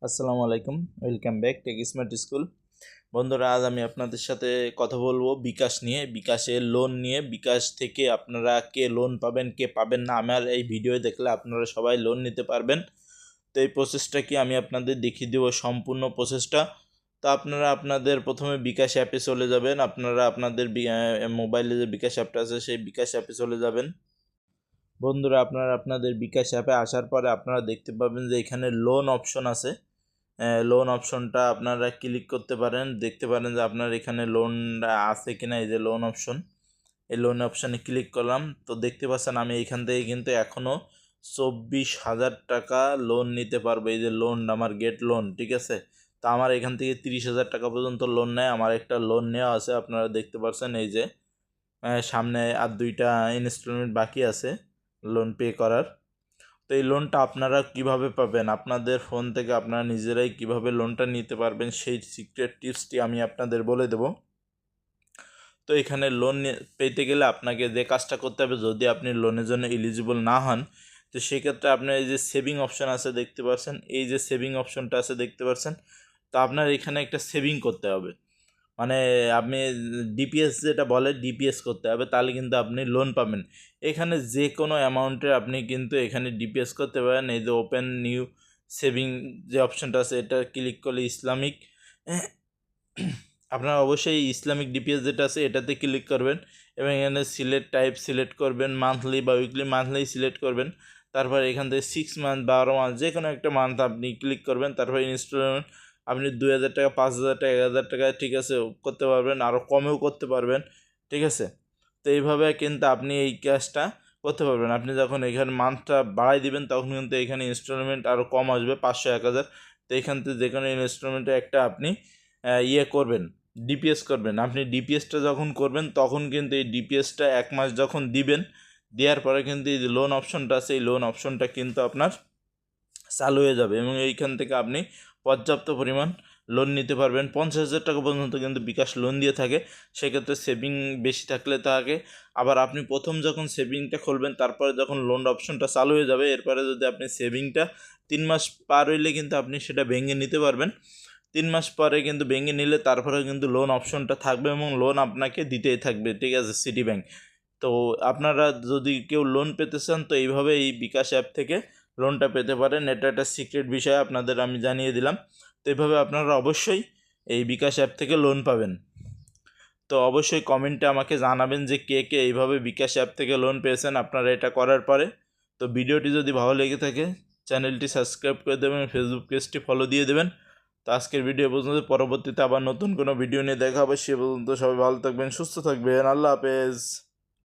আসসালামু আলাইকুম, welcome back tech smart school. বন্ধুরা, আজ আমি আপনাদের সাথে কথা বলবো বিকাশ নিয়ে, বিকাশের লোন নিয়ে। বিকাশ থেকে আপনারা কে লোন পাবেন, কে পাবেন না, আমার এই ভিডিও দেখলে আপনারা সবাই লোন নিতে পারবেন। তো এই প্রসেসটা কি আমি আপনাদের দেখিয়ে দেবো, সম্পূর্ণ প্রসেসটা। তো আপনারা আপনাদের প্রথমে বিকাশ অ্যাপে চলে যাবেন। আপনারা আপনাদের মোবাইলে যে বিকাশ অ্যাপটা আছে সেই বিকাশ অ্যাপে চলে যাবেন। বন্ধুরা, আপনারা আপনাদের বিকাশ অ্যাপে আসার পরে আপনারা দেখতে পাবেন যে এখানে লোন অপশন আছে। লোন অপশনটা আপনারা ক্লিক করতে পারেন, দেখতে পারেন যে আপনার এখানে লোনটা আছে কিনা। এই যে লোন অপশন, এই লোন অপশানে ক্লিক করলাম। তো দেখতে পাচ্ছেন আমি এখান থেকে কিন্তু এখনও 24,000 টাকা লোন নিতে পারবো। এই যে লোন আমার গেট লোন, ঠিক আছে। তো আমার এখান থেকে 30,000 টাকা পর্যন্ত লোন নেয়। আমার একটা লোন নেওয়া আছে, আপনারা দেখতে পাচ্ছেন। এই যে সামনে আর 2টা ইনস্টলমেন্ট বাকি আছে লোন পে করার। তো এই লোনটা আপনারা কিভাবে পাবেন, আপনাদের ফোন থেকে আপনারা নিজেরাই কিভাবে লোনটা নিতে পারবেন, সেই সিক্রেট টিপসটি আমি আপনাদের বলে দেব। তো এখানে লোন পেতে গেলে আপনাকে যে কাজটা করতে হবে, যদি আপনি লোনের জন্য এলিজিবল না হন, তো সেক্ষেত্রে আপনার এই যে সেভিং অপশান আছে দেখতে পাচ্ছেন, এই যে সেভিং অপশনটা আছে দেখতে পাচ্ছেন। তো আপনার এখানে একটা সেভিং করতে হবে, মানে আপনি ডিপিএস যেটা বলে ডিপিএস করতে হবে, তাহলে কিন্তু আপনি লোন পাবেন। এখানে যে কোনো অ্যামাউন্টের আপনি কিন্তু এখানে ডিপিএস করতে পারেন। এই যে ওপেন নিউ সেভিং যে অপশানটা আছে, এটা ক্লিক করলে ইসলামিক, আপনারা অবশ্যই ইসলামিক ডিপিএস যেটা আছে এটাতে ক্লিক করবেন এবং এখানে সিলেক্ট টাইপ সিলেক্ট করবেন, মান্থলি বা উইকলি। মান্থলি সিলেক্ট করবেন, তারপর এখান থেকে 6 মান্থ 12 মাস যে কোনো একটা মান্থ আপনি ক্লিক করবেন। তারপর ইনস্টলমেন্ট আপনি 2,000 টাকা, 5,000 টাকা, 1,000 টাকা, ঠিক আছে, করতে পারবেন, আরও কমেও করতে পারবেন, ঠিক আছে। তো এইভাবে কিন্তু আপনি এই কাজটা করতে পারবেন। আপনি যখন এখানে মান্থটা বাড়াই দিবেন তখন কিন্তু এখানে ইনস্টলমেন্ট আরও কম আসবে, 500, 1,000। তো এখান থেকে যে কোনো ইনস্টলমেন্টে একটা আপনি করবেন, ডিপিএস করবেন। আপনি ডিপিএসটা যখন করবেন তখন কিন্তু এই ডিপিএসটা 1 মাস যখন দিবেন, দেওয়ার পরে কিন্তু এই যে লোন অপশনটা আছে, এই লোন অপশনটা কিন্তু আপনার চালু হয়ে যাবে এবং এইখান থেকে আপনি পর্যাপ্ত পরিমাণ লোন নিতে পারবেন। 50,000 টাকা পর্যন্ত কিন্তু বিকাশ লোন দিয়ে থাকে। সেক্ষেত্রে সেভিং বেশি থাকলে থাকে। আবার আপনি প্রথম যখন সেভিংটা খুলবেন, তারপরে যখন লোন অপশনটা চালু হয়ে যাবে, এরপরে যদি আপনি সেভিংটা 3 মাস পার হইলে কিন্তু আপনি সেটা ভেঙে নিতে পারবেন। 3 মাস পরে কিন্তু ভেঙে নিলে তারপরে কিন্তু লোন অপশনটা থাকবে এবং লোন আপনাকে দিতেই থাকবে, ঠিক আছে, সিটি ব্যাংক। তো আপনারা যদি কেউ লোন পেতে চান, তো এইভাবে এই বিকাশ অ্যাপ থেকে লোনটা পেতে পারেন। এটা একটা সিক্রেট বিষয় আপনাদের আমি জানিয়ে দিলাম। তো এইভাবে আপনারা অবশ্যই এই বিকাশ অ্যাপ থেকে লোন পাবেন। তো অবশ্যই কমেন্টে আমাকে জানাবেন যে কে কে এইভাবে বিকাশ অ্যাপ থেকে লোন পেয়েছেন আপনারা এটা করার পরে। তো ভিডিওটি যদি ভালো লেগে থাকে চ্যানেলটি সাবস্ক্রাইব করে দেবেন, ফেসবুক পেজটি ফলো দিয়ে দেবেন। তো আজকের ভিডিও পর্যন্ত, পরবর্তীতে আবার নতুন কোনো ভিডিও নিয়ে দেখা হবে। সে পর্যন্ত সবাই ভালো থাকবেন, সুস্থ থাকবেন। আল্লাহ হাফেজ।